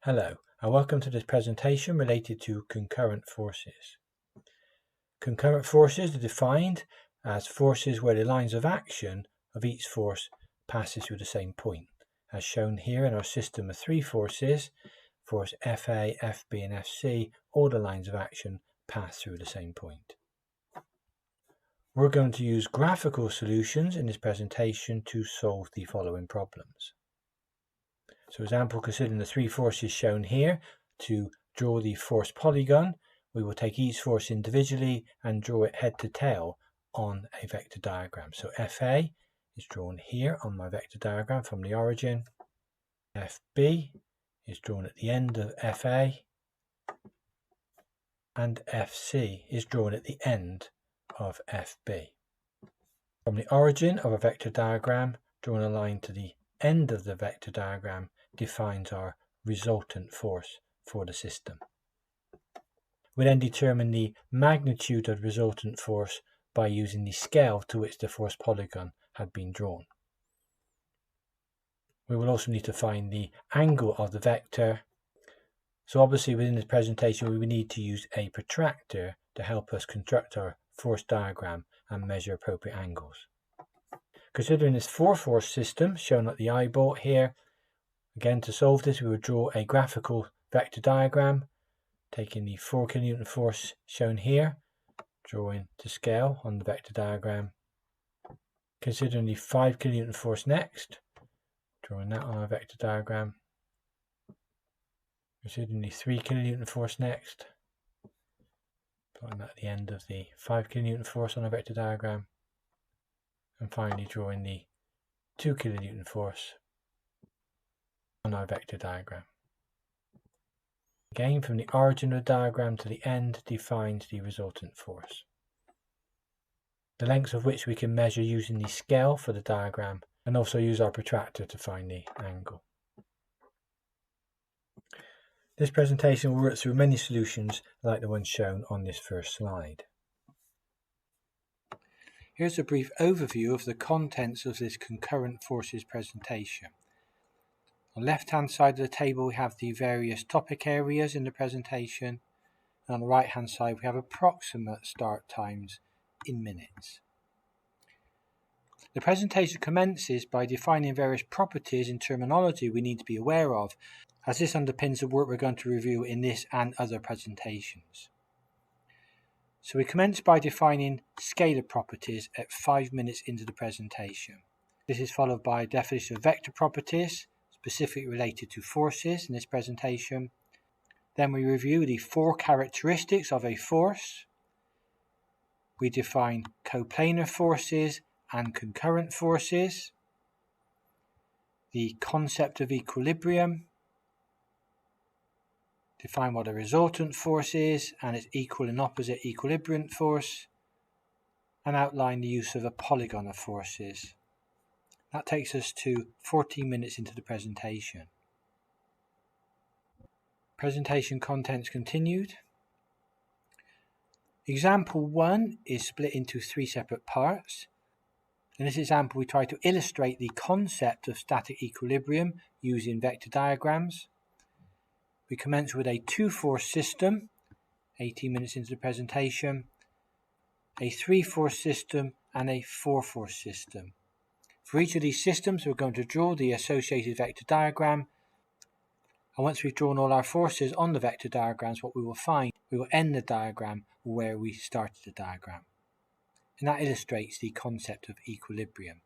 Hello, and welcome to this presentation related to concurrent forces. Concurrent forces are defined as forces where the lines of action of each force passes through the same point. As shown here in our system of three forces, force FA, FB and FC, all the lines of action pass through the same point. We're going to use graphical solutions in this presentation to solve the following problems. So example, considering the three forces shown here, to draw the force polygon, we will take each force individually and draw it head to tail on a vector diagram. So FA is drawn here on my vector diagram from the origin. FB is drawn at the end of FA. And FC is drawn at the end of FB. From the origin of a vector diagram, drawing a line to the end of the vector diagram defines our resultant force for the system. We then determine the magnitude of the resultant force by using the scale to which the force polygon had been drawn. We will also need to find the angle of the vector. So obviously within this presentation we will need to use a protractor to help us construct our force diagram and measure appropriate angles. Considering this four-force system shown at the eyeball here, again to solve this we will draw a graphical vector diagram, taking the 4 kN force shown here, drawing to scale on the vector diagram. Considering the 5 kN force next, drawing that on our vector diagram. Considering the 3 kN force next, plotting that at the end of the 5 kN force on our vector diagram. And finally drawing the 2 kN force on our vector diagram. Again, from the origin of the diagram to the end defines the resultant force, the lengths of which we can measure using the scale for the diagram and also use our protractor to find the angle. This presentation will work through many solutions like the one shown on this first slide. Here's a brief overview of the contents of this concurrent forces presentation. On the left-hand side of the table we have the various topic areas in the presentation, and on the right-hand side we have approximate start times in minutes. The presentation commences by defining various properties and terminology we need to be aware of, as this underpins the work we're going to review in this and other presentations. So we commence by defining scalar properties at 5 minutes into the presentation. This is followed by a definition of vector properties, specifically related to forces in this presentation. Then we review the 4 characteristics of a force. We define coplanar forces and concurrent forces, the concept of equilibrium, define what a resultant force is and its equal and opposite equilibrant force, and outline the use of a polygon of forces. That takes us to 14 minutes into the presentation. Presentation contents continued. Example 1 is split into 3 separate parts. In this example we try to illustrate the concept of static equilibrium using vector diagrams. We commence with a 2-force system, 18 minutes into the presentation, a 3-force system and a 4-force system. For each of these systems we're going to draw the associated vector diagram, and once we've drawn all our forces on the vector diagrams, what we will find, we will end the diagram where we started the diagram. And that illustrates the concept of equilibrium.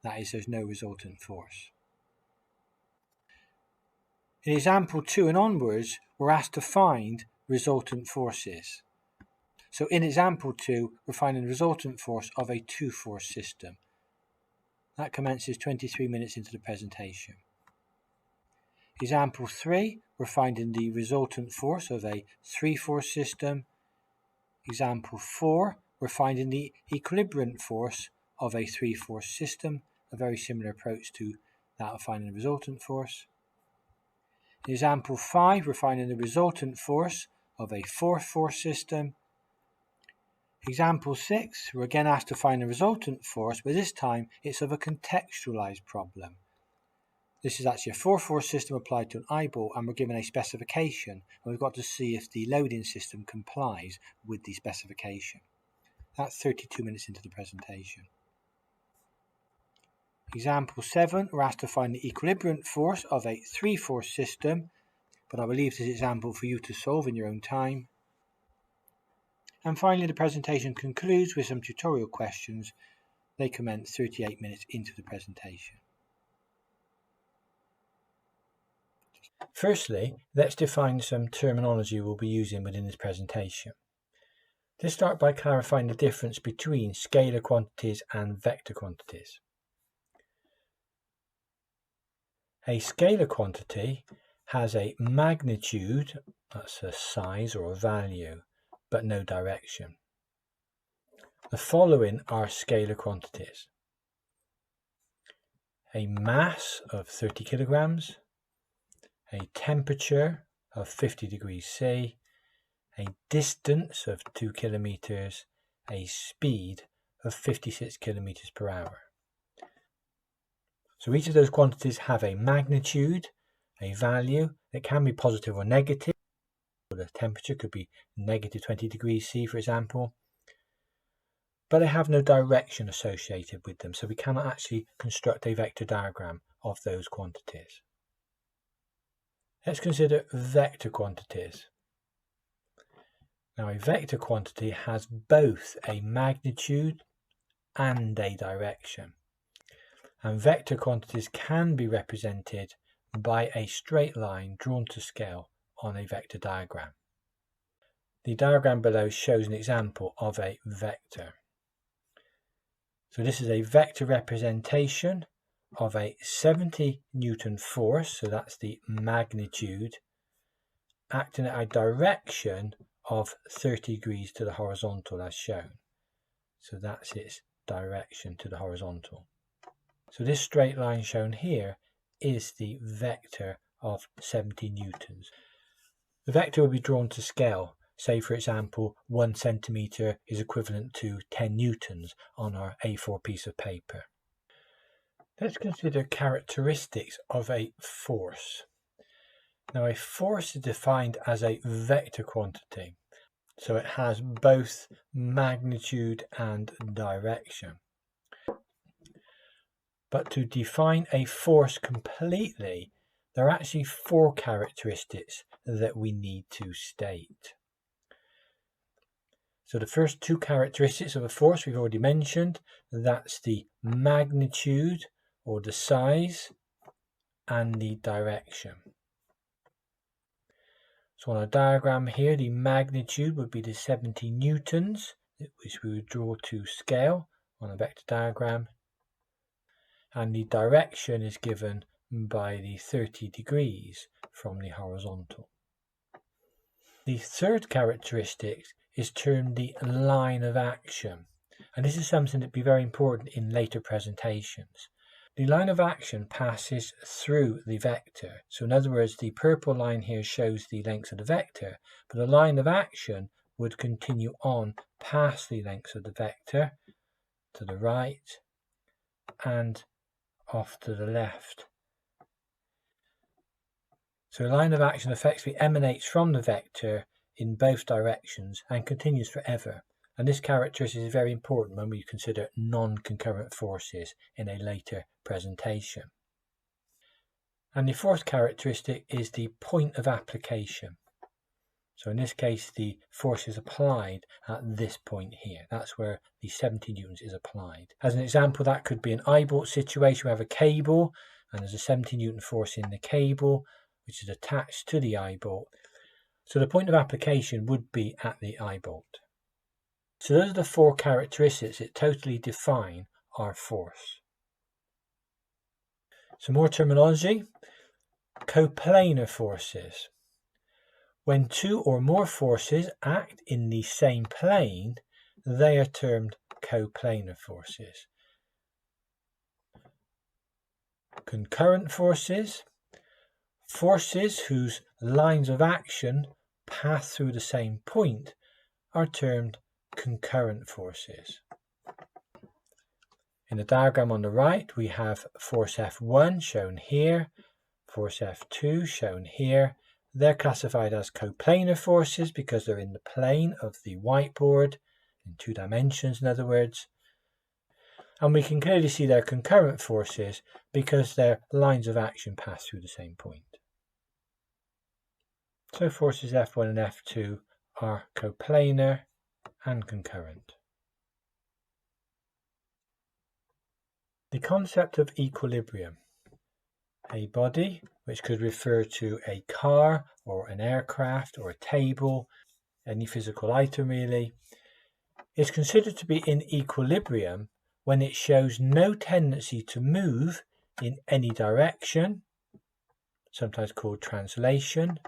That is, there's no resultant force. In example 2 and onwards, we're asked to find resultant forces. So in example 2, we're finding the resultant force of a 2-force system. That commences 23 minutes into the presentation. Example 3, we're finding the resultant force of a 3-force system. Example 4, we're finding the equilibrant force of a 3-force system, a very similar approach to that of finding the resultant force. In example 5, we're finding the resultant force of a 4-force system. Example 6, we're again asked to find the resultant force, but this time it's of a contextualized problem. This is actually a 4-force system applied to an eyeball, and we're given a specification, and we've got to see if the loading system complies with the specification. That's 32 minutes into the presentation. Example 7, we're asked to find the equilibrant force of a 3-force system, but I will leave this example for you to solve in your own time. And finally, the presentation concludes with some tutorial questions. They commence 38 minutes into the presentation. Firstly, let's define some terminology we'll be using within this presentation. Let's start by clarifying the difference between scalar quantities and vector quantities. A scalar quantity has a magnitude, that's a size or a value, but no direction. The following are scalar quantities: a mass of 30 kilograms, a temperature of 50 degrees C, a distance of 2 kilometers, a speed of 56 kilometers per hour. So each of those quantities have a magnitude, a value that can be positive or negative. The temperature could be negative 20 degrees C, for example, but they have no direction associated with them, so we cannot actually construct a vector diagram of those quantities. Let's consider vector quantities. Now, a vector quantity has both a magnitude and a direction, and vector quantities can be represented by a straight line drawn to scale on a vector diagram. The diagram below shows an example of a vector. So this is a vector representation of a 70 Newton force, so that's the magnitude, acting at a direction of 30 degrees to the horizontal as shown. So that's its direction to the horizontal. So this straight line shown here is the vector of 70 newtons. The vector will be drawn to scale. Say, for example, 1 centimetre is equivalent to 10 newtons on our A4 piece of paper. Let's consider characteristics of a force. Now, a force is defined as a vector quantity, so it has both magnitude and direction. But to define a force completely, there are actually 4 characteristics that we need to state. So the first 2 characteristics of a force we've already mentioned. That's the magnitude or the size and the direction. So on our diagram here, the magnitude would be the 70 newtons, which we would draw to scale on a vector diagram. And the direction is given by the 30 degrees from the horizontal. The third characteristic is termed the line of action, and this is something that will be very important in later presentations. The line of action passes through the vector, so in other words, the purple line here shows the length of the vector, but the line of action would continue on past the length of the vector to the right and off to the left. So a line of action effectively emanates from the vector in both directions and continues forever. And this characteristic is very important when we consider non-concurrent forces in a later presentation. And the fourth characteristic is the point of application. So in this case, the force is applied at this point here. That's where the 70 newtons is applied. As an example, that could be an eyebolt situation. We have a cable and there's a 70 newton force in the cable, which is attached to the eyebolt. So the point of application would be at the eyebolt. So those are the 4 characteristics that totally define our force. Some more terminology. Coplanar forces. When 2 or more forces act in the same plane, they are termed coplanar forces. Concurrent forces. Forces whose lines of action pass through the same point are termed concurrent forces. In the diagram on the right, we have force F1 shown here, force F2 shown here. They're classified as coplanar forces because they're in the plane of the whiteboard, in 2 dimensions in other words. And we can clearly see they're concurrent forces because their lines of action pass through the same point. So forces F1 and F2 are coplanar and concurrent. The concept of equilibrium. A body, which could refer to a car or an aircraft or a table, any physical item really, is considered to be in equilibrium when it shows no tendency to move in any direction, sometimes called translation.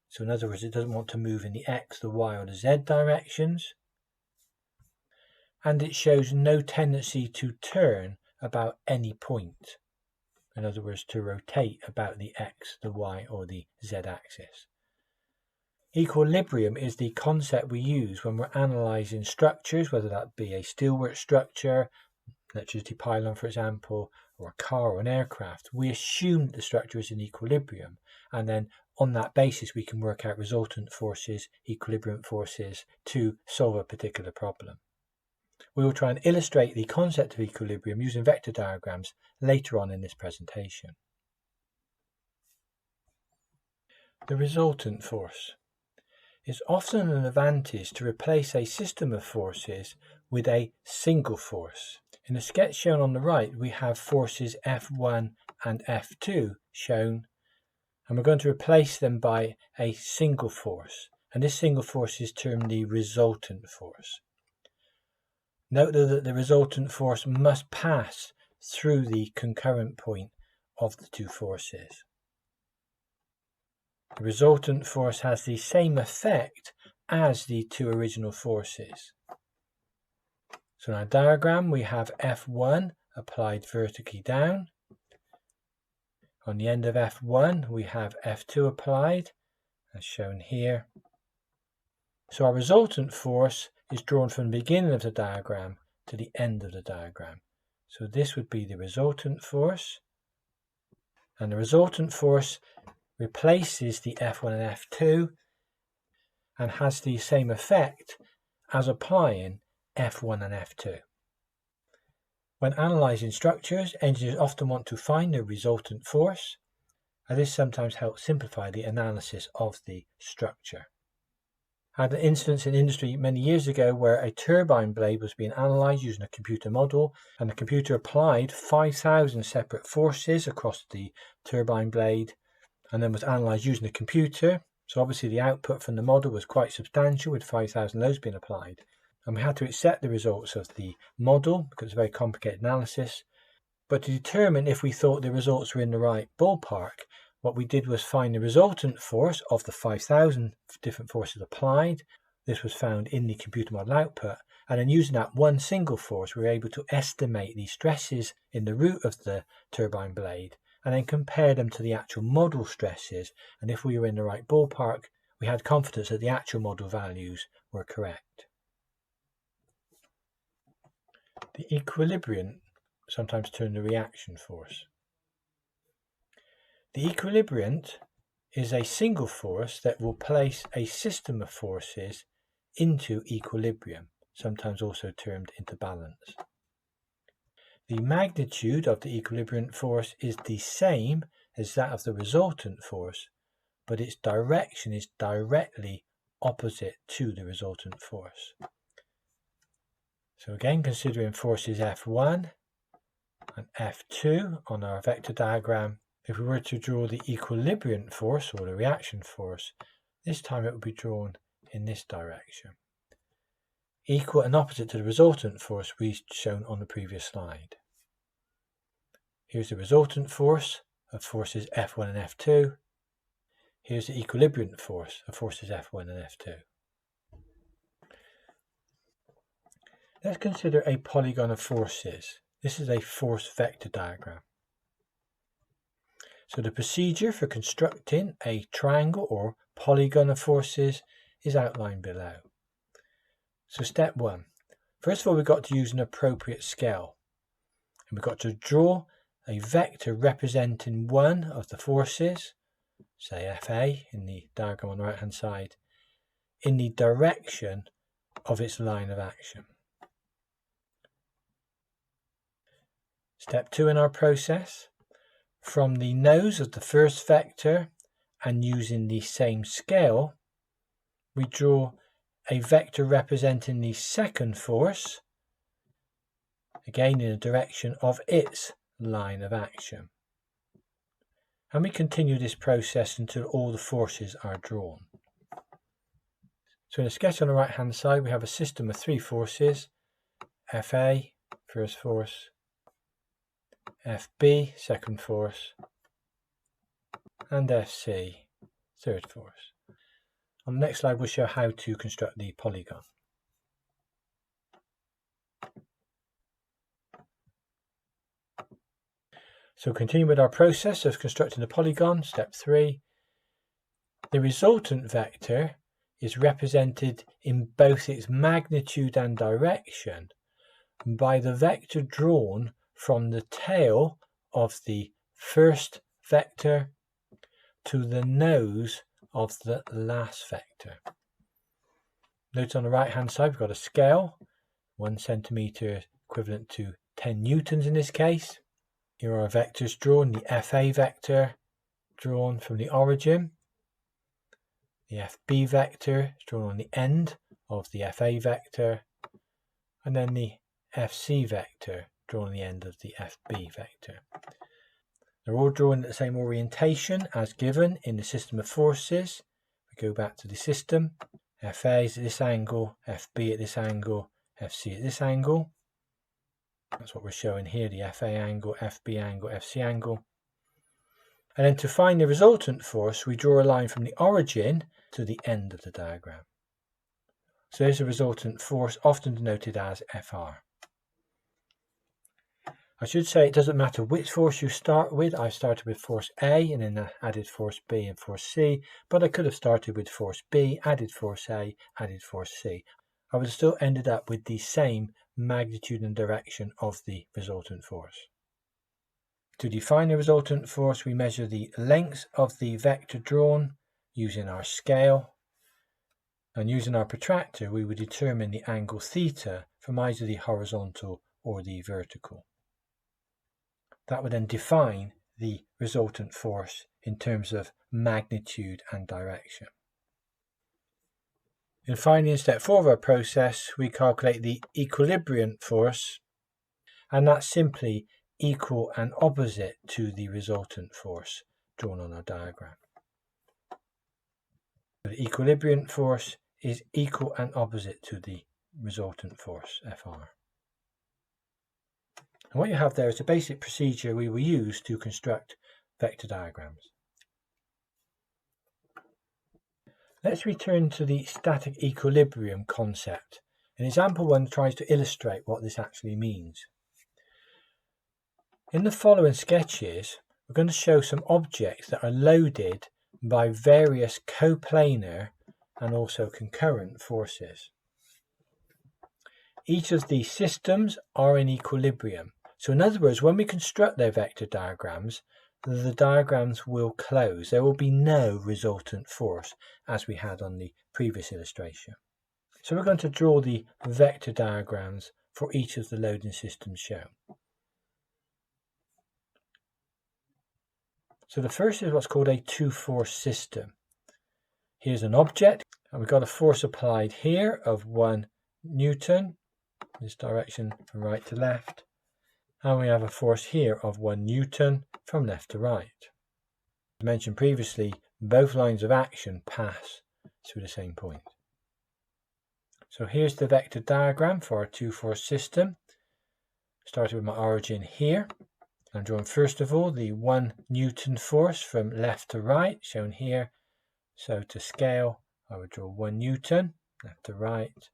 So in other words, it doesn't want to move in the X, the Y or the Z directions. And it shows no tendency to turn about any point. In other words, to rotate about the X, the Y or the Z axis. Equilibrium is the concept we use when we're analysing structures, whether that be a steelwork structure, electricity pylon for example, or a car or an aircraft. We assume that the structure is in equilibrium, and then on that basis we can work out resultant forces, equilibrant forces to solve a particular problem. We will try and illustrate the concept of equilibrium using vector diagrams later on in this presentation. The resultant force. It's often an advantage to replace a system of forces with a single force. In the sketch shown on the right, we have forces F1 and F2 shown, and we're going to replace them by a single force, and this single force is termed the resultant force. Note though that the resultant force must pass through the concurrent point of the 2 forces. The resultant force has the same effect as the 2 original forces. So in our diagram we have F1 applied vertically down. On the end of F1 we have F2 applied, as shown here. So our resultant force is drawn from the beginning of the diagram to the end of the diagram. So this would be the resultant force, and the resultant force replaces the F1 and F2 and has the same effect as applying F1 and F2. When analysing structures, engineers often want to find the resultant force, and this sometimes helps simplify the analysis of the structure. I had an instance in industry many years ago where a turbine blade was being analysed using a computer model, and the computer applied 5,000 separate forces across the turbine blade and then was analysed using the computer. So obviously the output from the model was quite substantial with 5,000 loads being applied, and we had to accept the results of the model because it's a very complicated analysis. But to determine if we thought the results were in the right ballpark, what we did was find the resultant force of the 5,000 different forces applied. This was found in the computer model output, and then using that one single force we were able to estimate the stresses in the root of the turbine blade and then compare them to the actual model stresses, and if we were in the right ballpark we had confidence that the actual model values were correct. The equilibrant, sometimes termed the reaction force. The equilibrant is a single force that will place a system of forces into equilibrium, sometimes also termed into balance. The magnitude of the equilibrant force is the same as that of the resultant force, but its direction is directly opposite to the resultant force. So again, considering forces F1 and F2 on our vector diagram, if we were to draw the equilibrant force or the reaction force, this time it would be drawn in this direction, equal and opposite to the resultant force we shown on the previous slide. Here's the resultant force of forces F1 and F2. Here's the equilibrant force of forces F1 and F2. Let's consider a polygon of forces. This is a force vector diagram. So the procedure for constructing a triangle or polygon of forces is outlined below. So step 1. First of all, we've got to use an appropriate scale. And we've got to draw a vector representing one of the forces, say FA in the diagram on the right hand side, in the direction of its line of action. Step 2 in our process, from the nose of the first vector and using the same scale, we draw a vector representing the second force, again in the direction of its line of action. And we continue this process until all the forces are drawn. So in the sketch on the right hand side we have a system of 3 forces, FA, first force, FB, second force, and FC, third force. On the next slide we'll show how to construct the polygon. So continue with our process of constructing the polygon. Step 3. The resultant vector is represented in both its magnitude and direction by the vector drawn from the tail of the first vector to the nose of the last vector. Note on the right hand side we've got a scale, 1 centimetre equivalent to 10 newtons in this case. Here are our vectors drawn, the FA vector drawn from the origin, the FB vector is drawn on the end of the FA vector, and then the FC vector drawn on the end of the FB vector. They're all drawn at the same orientation as given in the system of forces. We go back to the system. FA is at this angle, FB at this angle, FC at this angle. That's what we're showing here, the FA angle, FB angle, FC angle. And then to find the resultant force, we draw a line from the origin to the end of the diagram. So there's a resultant force, often denoted as FR. I should say it doesn't matter which force you start with. I started with force A and then added force B and force C, but I could have started with force B, added force A, added force C. I would have still ended up with the same magnitude and direction of the resultant force. To define the resultant force, we measure the length of the vector drawn using our scale, and using our protractor we would determine the angle theta from either the horizontal or the vertical. That would then define the resultant force in terms of magnitude and direction. And finally, in step 4 of our process, we calculate the equilibrant force, and that's simply equal and opposite to the resultant force drawn on our diagram. The equilibrant force is equal and opposite to the resultant force, Fr. And what you have there is a basic procedure we will use to construct vector diagrams. Let's return to the static equilibrium concept. And example 1 tries to illustrate what this actually means. In the following sketches, we're going to show some objects that are loaded by various coplanar and also concurrent forces. Each of these systems are in equilibrium. So in other words, when we construct their vector diagrams, the diagrams will close. There will be no resultant force as we had on the previous illustration. So we're going to draw the vector diagrams for each of the loading systems shown. So the first is what's called a two-force system. Here's an object, and we've got a force applied here of 1 Newton, this direction from right to left, and we have a force here of 1 Newton from left to right. As mentioned previously, both lines of action pass through the same point. So here's the vector diagram for our two-force system. Starting with my origin here. I'm drawing first of all the 1 Newton force from left to right, shown here. So to scale, I would draw 1 Newton, left to right.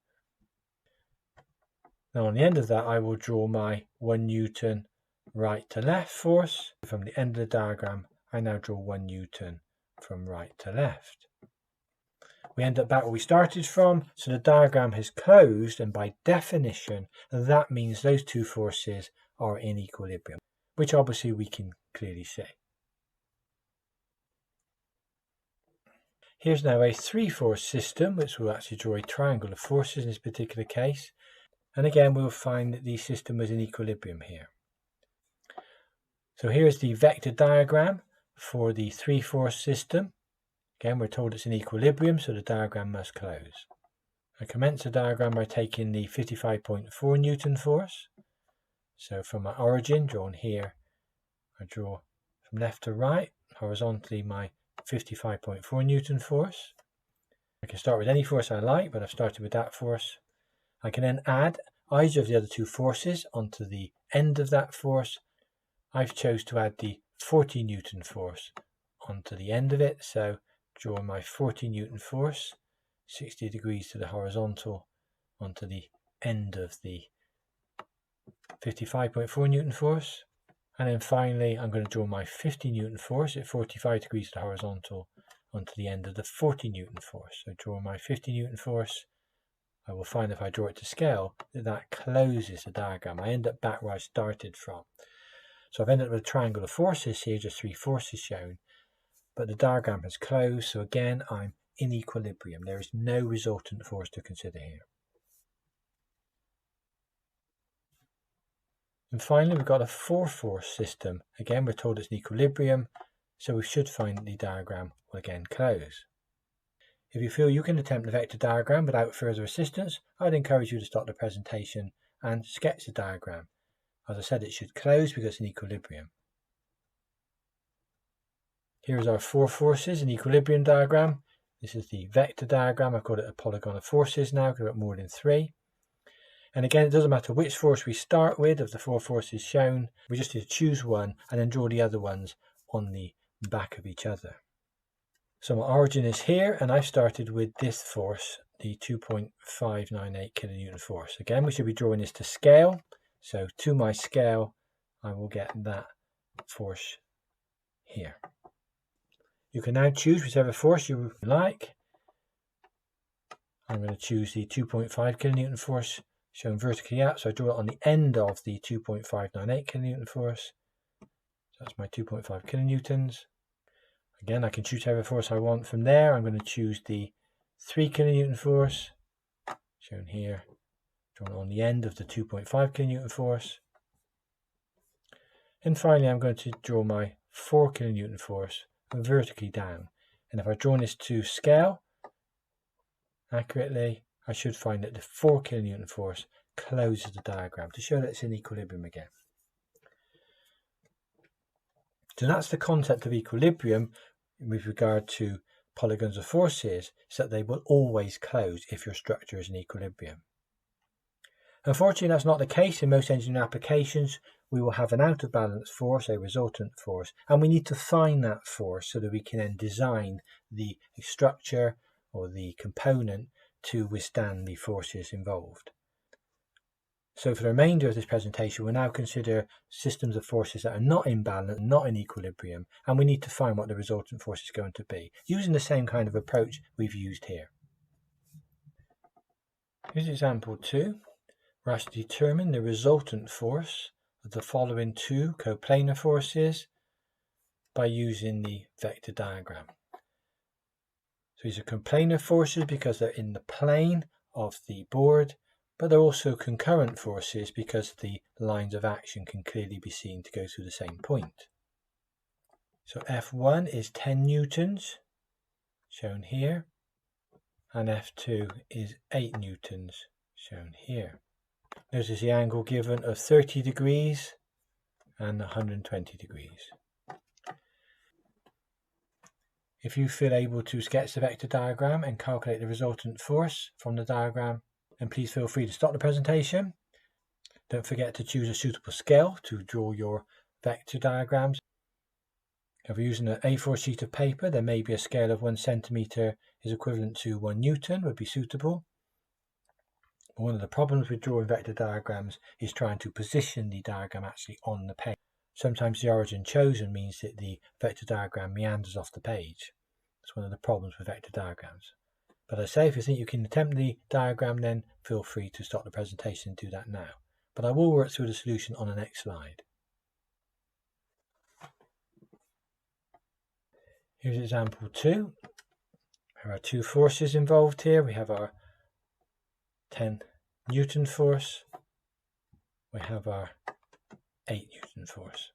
Now on the end of that, I will draw my 1 Newton right to left force. From the end of the diagram, I now draw 1 Newton from right to left. We end up back where we started from, so the diagram has closed, and by definition, that means those two forces are in equilibrium, which obviously we can clearly see. Here's now a 3-force system, which will actually draw a triangle of forces in this particular case. And again, we'll find that the system is in equilibrium here. So here's the vector diagram for the 3-force system. Again, we're told it's in equilibrium, so the diagram must close. I commence the diagram by taking the 55.4 Newton force. So from my origin, drawn here, I draw from left to right, horizontally, my 55.4 Newton force. I can start with any force I like, but I've started with that force. I can then add either of the other two forces onto the end of that force. I've chose to add the 40 Newton force onto the end of it, so draw my 40 Newton force, 60 degrees to the horizontal, onto the end of the 55.4 Newton force. And then finally, I'm going to draw my 50 Newton force at 45 degrees to the horizontal onto the end of the 40 Newton force. So draw my 50 Newton force. I will find if I draw it to scale that closes the diagram. I end up back where I started from. So I've ended up with a triangle of forces here, just 3 forces shown. But the diagram has closed, so again I'm in equilibrium. There is no resultant force to consider here. And finally, we've got a 4-force system. Again, we're told it's in equilibrium, so we should find the diagram will again close. If you feel you can attempt the vector diagram without further assistance, I'd encourage you to stop the presentation and sketch the diagram. As I said, it should close because it's in equilibrium. Here's our 4 forces in equilibrium diagram. This is the vector diagram. I've got it a polygon of forces now because I've got more than 3. And again, it doesn't matter which force we start with of the 4 forces shown. We just need to choose one and then draw the other ones on the back of each other. So my origin is here, and I've started with this force, the 2.598 kilonewton force. Again, we should be drawing this to scale. So to my scale, I will get that force here. You can now choose whichever force you like. I'm going to choose the 2.5 kilonewton force shown vertically out, so I draw it on the end of the 2.598 kilonewton force. So that's my 2.5 kilonewtons. Again, I can choose whatever force I want from there. I'm going to choose the 3 kilonewton force shown here, drawn on the end of the 2.5 kilonewton force. And finally, I'm going to draw my 4 kilonewton force vertically down. And if I draw this to scale accurately, I should find that the 4 kilonewton force closes the diagram to show that it's in equilibrium again. So that's the concept of equilibrium with regard to polygons of forces, so that they will always close if your structure is in equilibrium. Unfortunately, that's not the case in most engineering applications. We will have an out of balance force, a resultant force, and we need to find that force so that we can then design the structure or the component to withstand the forces involved. So for the remainder of this presentation, we'll now consider systems of forces that are not in balance, not in equilibrium, and we need to find what the resultant force is going to be, using the same kind of approach we've used here. Here's example 2. We're asked to determine the resultant force of the following 2 coplanar forces by using the vector diagram. So these are coplanar forces because they're in the plane of the board, but they're also concurrent forces because the lines of action can clearly be seen to go through the same point. So F1 is 10 newtons, shown here, and F2 is 8 newtons, shown here. Notice the angle given of 30 degrees and 120 degrees. If you feel able to sketch the vector diagram and calculate the resultant force from the diagram, then please feel free to stop the presentation. Don't forget to choose a suitable scale to draw your vector diagrams. If we're using an A4 sheet of paper, there may be a scale of 1 centimetre is equivalent to 1 newton would be suitable. One of the problems with drawing vector diagrams is trying to position the diagram actually on the page. Sometimes the origin chosen means that the vector diagram meanders off the page. That's one of the problems with vector diagrams. But I say, if you think you can attempt the diagram, then feel free to stop the presentation and do that now. but I will work through the solution on the next slide. Here's example 2. There are two forces involved here. We have our 10 Newton force. We have our 8 Newton force.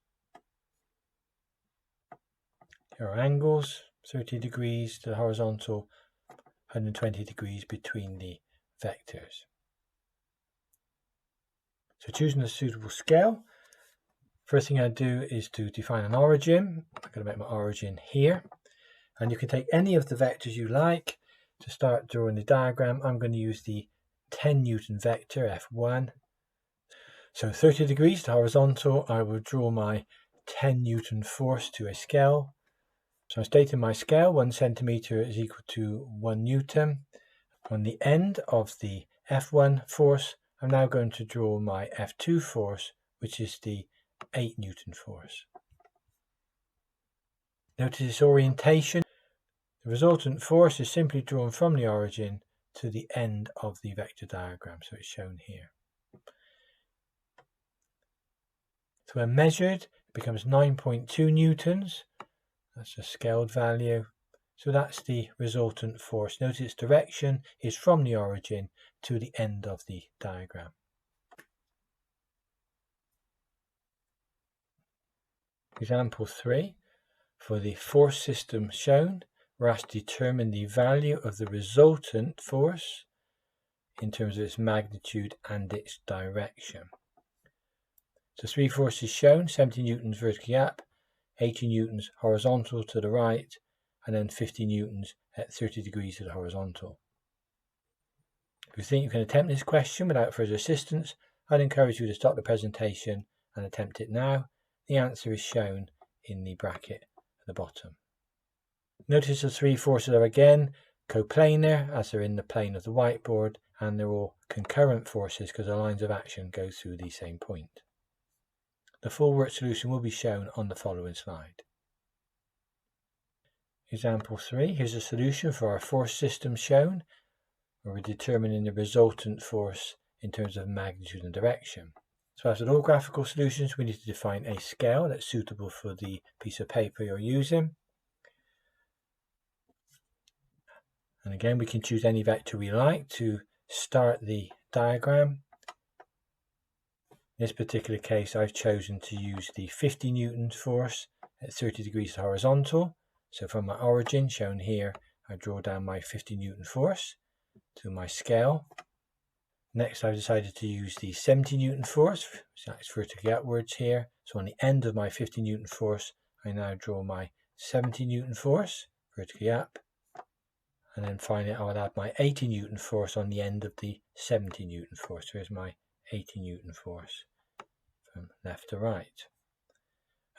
Here are angles, 30 degrees to the horizontal, 120 degrees between the vectors. So choosing a suitable scale, first thing I do is to define an origin. I'm going to make my origin here. And you can take any of the vectors you like. To start drawing the diagram, I'm going to use the 10 Newton vector, F1. So 30 degrees to horizontal, I will draw my 10 Newton force to a scale. So I'm stating my scale, 1 centimeter is equal to 1 Newton. On the end of the F1 force, I'm now going to draw my F2 force, which is the 8 Newton force. Notice this orientation. The resultant force is simply drawn from the origin to the end of the vector diagram, so it's shown here. So when measured, it becomes 9.2 newtons. That's a scaled value. So that's the resultant force. Notice its direction is from the origin to the end of the diagram. Example 3. For the force system shown, we're asked to determine the value of the resultant force in terms of its magnitude and its direction. So 3 forces shown, 70 newtons vertically up, 80 newtons horizontal to the right, and then 50 newtons at 30 degrees to the horizontal. If you think you can attempt this question without further assistance, I'd encourage you to stop the presentation and attempt it now. The answer is shown in the bracket at the bottom. Notice the 3 forces are again coplanar, as they're in the plane of the whiteboard, and they're all concurrent forces because the lines of action go through the same point. The full work solution will be shown on the following slide. Example 3, here's a solution for our force system shown, where we're determining the resultant force in terms of magnitude and direction. So as with all graphical solutions, we need to define a scale that's suitable for the piece of paper you're using. And again, we can choose any vector we like to start the diagram. In this particular case, I've chosen to use the 50 newtons force at 30 degrees horizontal. So from my origin, shown here, I draw down my 50 newton force to my scale. Next, I've decided to use the 70 newton force, which acts vertically upwards here. So on the end of my 50 newton force, I now draw my 70 newton force vertically up. And then finally, I will add my 80 newton force on the end of the 70 newton force. So here's my 80 newton force from left to right.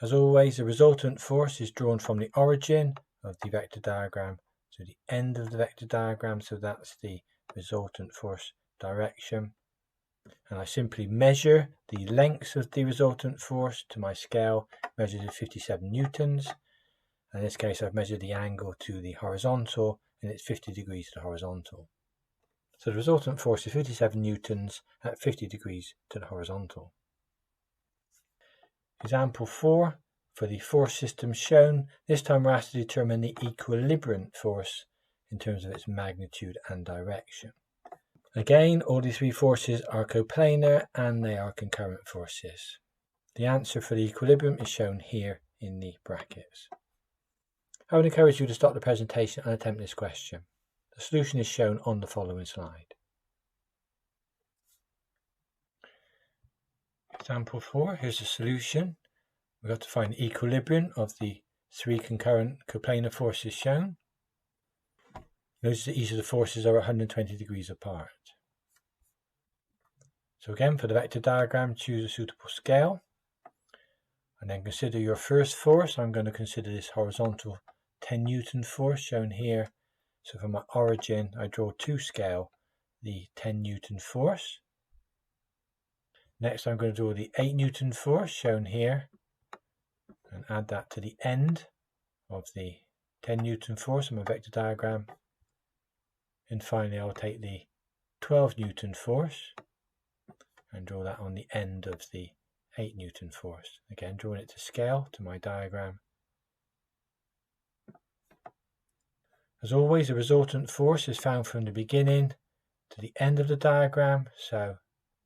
As always, the resultant force is drawn from the origin of the vector diagram to the end of the vector diagram. So that's the resultant force direction. And I simply measure the length of the resultant force to my scale, measured at 57 newtons. In this case, I've measured the angle to the horizontal, and it's 50 degrees to the horizontal. So the resultant force is 57 newtons at 50 degrees to the horizontal. Example 4, for the force system shown, this time we're asked to determine the equilibrant force in terms of its magnitude and direction. Again, all these 3 forces are coplanar and they are concurrent forces. The answer for the equilibrium is shown here in the brackets. I would encourage you to stop the presentation and attempt this question. The solution is shown on the following slide. Example 4, here's the solution. We've got to find the equilibrium of the 3 concurrent coplanar forces shown. Notice that each of the forces are 120 degrees apart. So again, for the vector diagram, choose a suitable scale. And then consider your first force. I'm going to consider this horizontal 10 Newton force shown here. So from my origin, I draw to scale the 10 Newton force. Next, I'm going to draw the 8 Newton force shown here and add that to the end of the 10 Newton force on my vector diagram. And finally, I'll take the 12 Newton force and draw that on the end of the 8 Newton force. Again, drawing it to scale to my diagram. As always, the resultant force is found from the beginning to the end of the diagram, so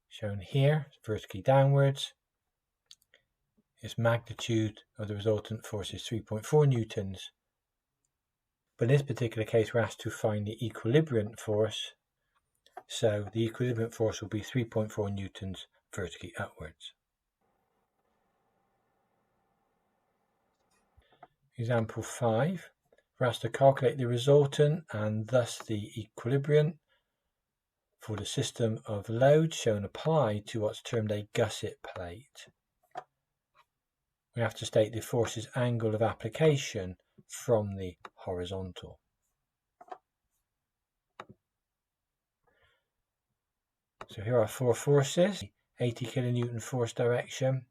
shown here, vertically downwards. Its magnitude of the resultant force is 3.4 newtons. But in this particular case, we're asked to find the equilibrant force, so the equilibrant force will be 3.4 newtons vertically upwards. Example 5. We're asked to calculate the resultant and thus the equilibrant for the system of load shown applied to what's termed a gusset plate. We have to state the force's angle of application from the horizontal. So here are 4 forces: the 80 kilonewton force direction,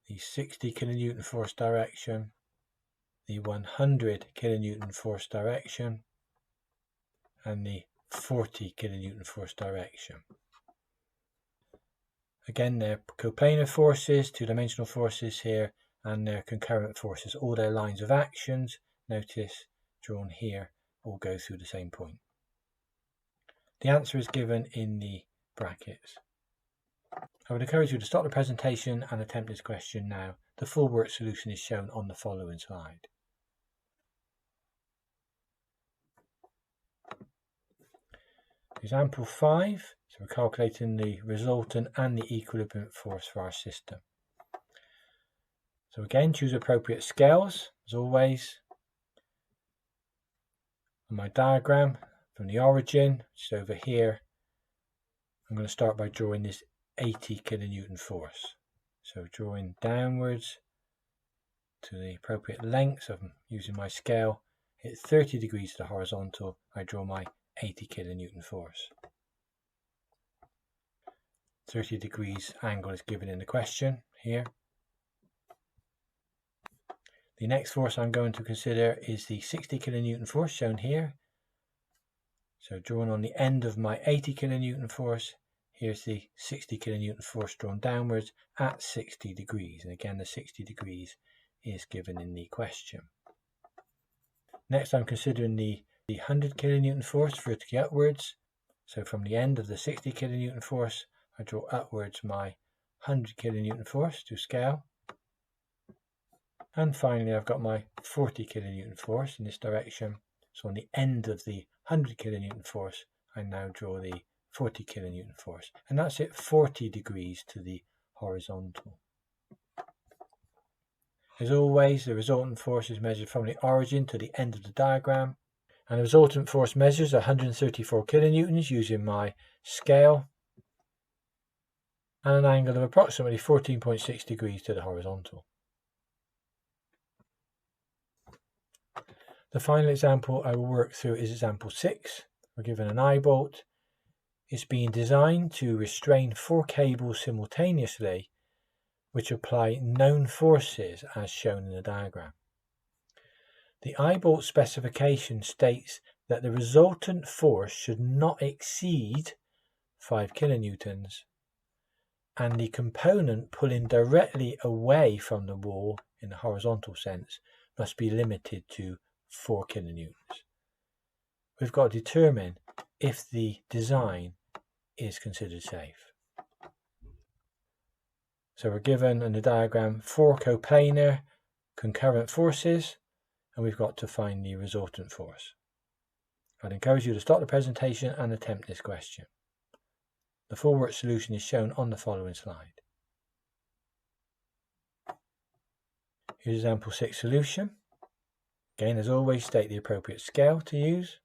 the 60 kilonewton force direction, the 100 kilonewton force direction, and the 40 kilonewton force direction. Again, they're coplanar forces, two-dimensional forces here, and they're concurrent forces. All their lines of actions, notice drawn here, all go through the same point. The answer is given in the brackets. I would encourage you to stop the presentation and attempt this question now. The full work solution is shown on the following slide. Example 5, so we're calculating the resultant and the equilibrant force for our system. So again, choose appropriate scales, as always. On my diagram, from the origin, just over here, I'm going to start by drawing this 80 kilonewton force. So drawing downwards to the appropriate length, so I'm using my scale, hit 30 degrees to the horizontal, I draw my 80 kilonewton force. 30 degrees angle is given in the question here. The next force I'm going to consider is the 60 kilonewton force shown here. So drawn on the end of my 80 kilonewton force, here's the 60 kilonewton force drawn downwards at 60 degrees. And again, the 60 degrees is given in the question. Next, I'm considering the 100 kilonewton force vertically upwards. So from the end of the 60 kilonewton force, I draw upwards my 100 kilonewton force to scale. And finally, I've got my 40 kilonewton force in this direction. So on the end of the 100 kilonewton force, I now draw the 40 kilonewton force. And that's at 40 degrees to the horizontal. As always, the resultant force is measured from the origin to the end of the diagram. And the resultant force measures 134 kilonewtons using my scale and an angle of approximately 14.6 degrees to the horizontal. The final example I will work through is example 6. We're given an eye bolt. It's being designed to restrain 4 cables simultaneously, which apply known forces as shown in the diagram. The eye bolt specification states that the resultant force should not exceed 5 kilonewtons, and the component pulling directly away from the wall in the horizontal sense must be limited to 4 kilonewtons. We've got to determine if the design is considered safe. So we're given in the diagram 4 coplanar concurrent forces, and we've got to find the resultant force. I'd encourage you to stop the presentation and attempt this question. The full work solution is shown on the following slide. Here's example 6 solution. Again, as always, state the appropriate scale to use.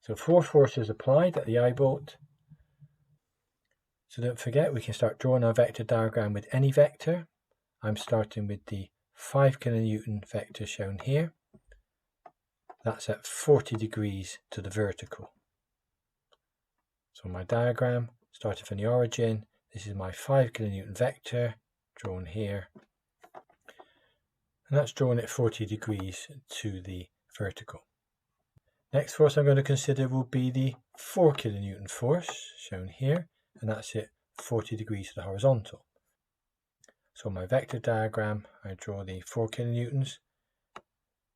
So 4 forces applied at the eye bolt. So don't forget, we can start drawing our vector diagram with any vector. I'm starting with the 5 kilonewton vector shown here. That's at 40 degrees to the vertical. So my diagram, starting from the origin, this is my 5 kilonewton vector, drawn here. And that's drawn at 40 degrees to the vertical. Next force I'm going to consider will be the 4 kilonewton force, shown here, and that's at 40 degrees to the horizontal. So on my vector diagram, I draw the 4 kilonewtons,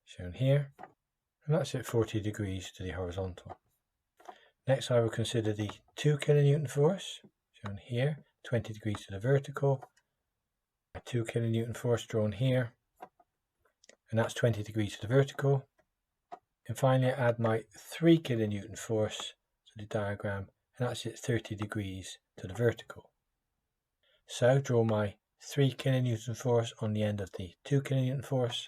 shown here, and that's at 40 degrees to the horizontal. Next I will consider the 2 kilonewton force, shown here, 20 degrees to the vertical, a 2 kilonewton force drawn here, and that's 20 degrees to the vertical. And finally I add my 3 kilonewton force to the diagram, and that's at 30 degrees to the vertical. So draw my 3 kilonewton force on the end of the 2 kilonewton force,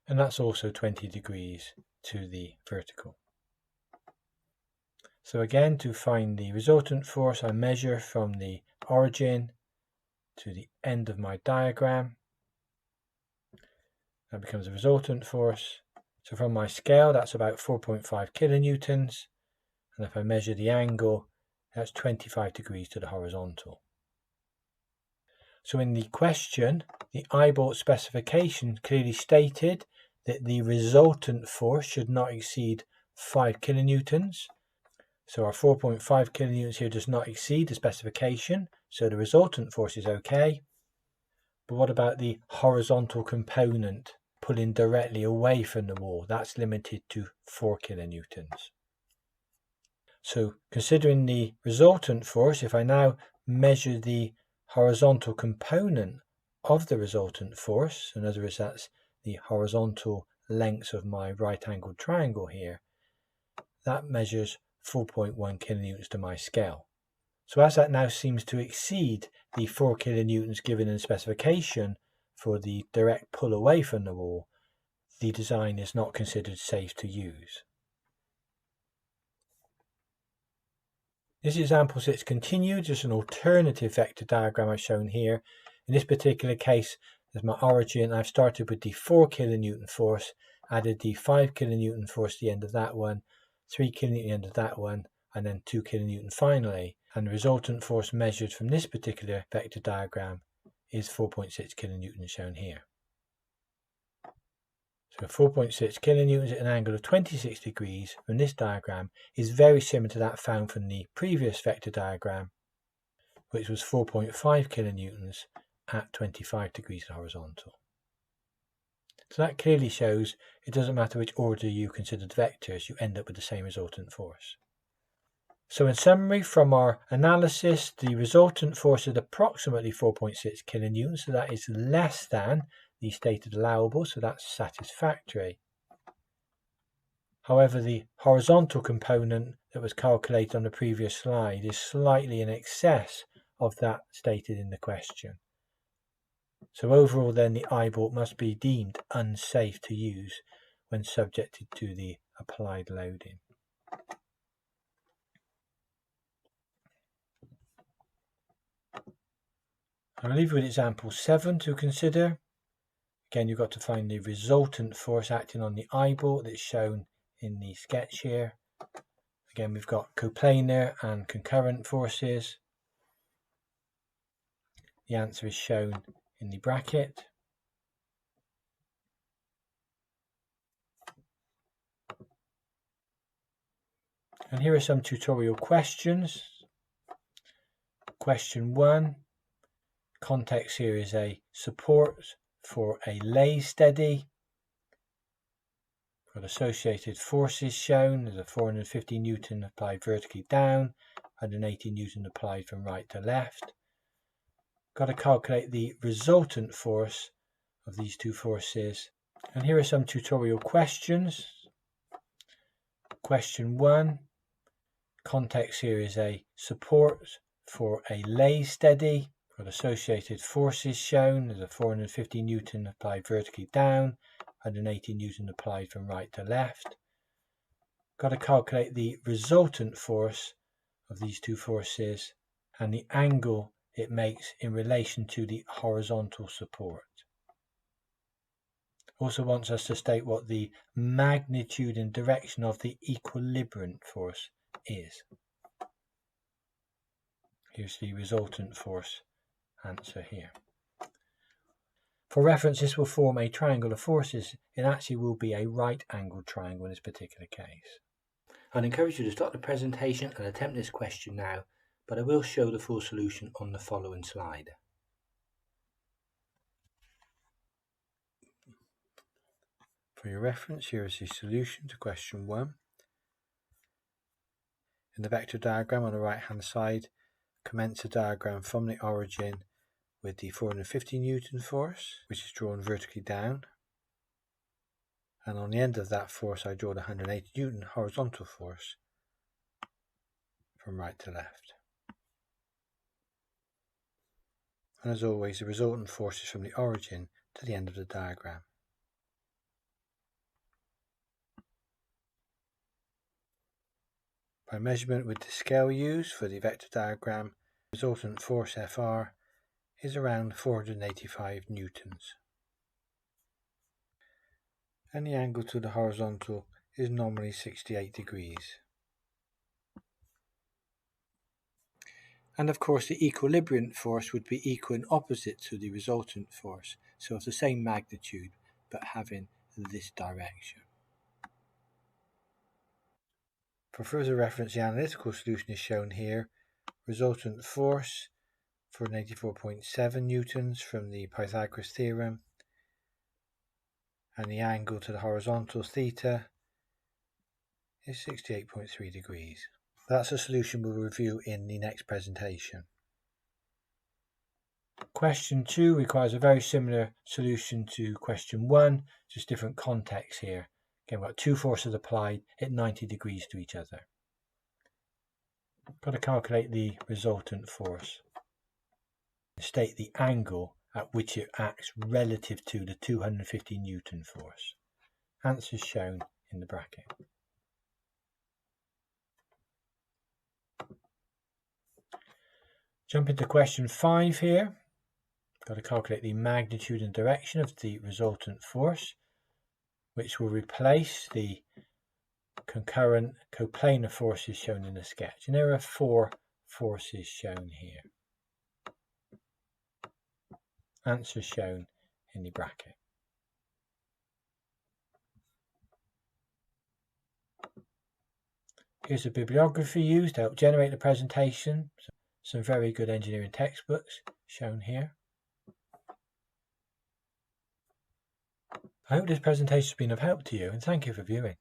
and that's also 20 degrees to the vertical. So again, to find the resultant force, I measure from the origin to the end of my diagram. That becomes a resultant force. So from my scale, that's about 4.5 kilonewtons. And if I measure the angle, that's 25 degrees to the horizontal. So in the question, the eyeball specification clearly stated that the resultant force should not exceed 5 kilonewtons. So our 4.5 kilonewtons here does not exceed the specification, so the resultant force is okay. But what about the horizontal component pulling directly away from the wall? That's limited to 4 kilonewtons. So considering the resultant force, if I now measure the horizontal component of the resultant force, in other words that's the horizontal length of my right angled triangle here, that measures 4.1 kilonewtons to my scale. So as that now seems to exceed the 4 kilonewtons given in the specification for the direct pull away from the wall, the design is not considered safe to use. This example sits continued, just an alternative vector diagram I've shown here. In this particular case, as my origin, I've started with the 4 kilonewton force, added the 5 kilonewton force at the end of that one, 3 kilonewton at the end of that one, and then 2 kilonewton finally. And the resultant force measured from this particular vector diagram is 4.6 kilonewtons shown here. So 4.6 kilonewtons at an angle of 26 degrees from this diagram is very similar to that found from the previous vector diagram, which was 4.5 kilonewtons at 25 degrees horizontal. So that clearly shows it doesn't matter which order you consider the vectors, you end up with the same resultant force. So in summary, from our analysis, the resultant force is approximately 4.6 kilonewtons, so that is less than the stated allowable, so that's satisfactory. However, the horizontal component that was calculated on the previous slide is slightly in excess of that stated in the question. So overall then the eyebolt must be deemed unsafe to use when subjected to the applied loading. I'll leave you with example 7 to consider. Again, you've got to find the resultant force acting on the eyebolt that's shown in the sketch here. Again, we've got coplanar and concurrent forces. The answer is shown in the bracket. And here are some tutorial questions. Question 1. Context here is a support for a lay steady. Got associated forces shown. There's a 450 Newton applied vertically down, 180 Newton applied from right to left. Got to calculate the resultant force of these two forces. And here are some tutorial questions. Question 1. Context here is a support for a lay steady. Got associated forces shown. There's a 450 Newton applied vertically down, 180 Newton applied from right to left. Got to calculate the resultant force of these two forces and the angle it makes in relation to the horizontal support. Also wants us to state what the magnitude and direction of the equilibrant force is. Here's the resultant force answer here. For reference, this will form a triangle of forces. It actually will be a right-angled triangle in this particular case. I'd encourage you to stop the presentation and attempt this question now, but I will show the full solution on the following slide. For your reference, here is the solution to question 1. In the vector diagram on the right hand side, commence a diagram from the origin with the 450 Newton force, which is drawn vertically down, and on the end of that force I draw the 180 Newton horizontal force from right to left. And as always, the resultant force is from the origin to the end of the diagram. By measurement with the scale used for the vector diagram, the resultant force Fr is around 485 newtons. And the angle to the horizontal is normally 68 degrees. And of course the equilibrant force would be equal and opposite to the resultant force, so of the same magnitude but having this direction. For further reference, the analytical solution is shown here. Resultant force 484.7 newtons from the Pythagoras theorem, and the angle to the horizontal theta is 68.3 degrees. That's a solution we'll review in the next presentation. Question 2 requires a very similar solution to question 1, just different context here. Again, we've got two forces applied at 90 degrees to each other. Got to calculate the resultant force. State the angle at which it acts relative to the 250 Newton force. Answers shown in the bracket. Jump into question 5 here. Got to calculate the magnitude and direction of the resultant force, which will replace the concurrent coplanar forces shown in the sketch. And there are 4 forces shown here. Answers shown in the bracket. Here's the bibliography used to help generate the presentation. Some very good engineering textbooks shown here. I hope this presentation has been of help to you, and thank you for viewing.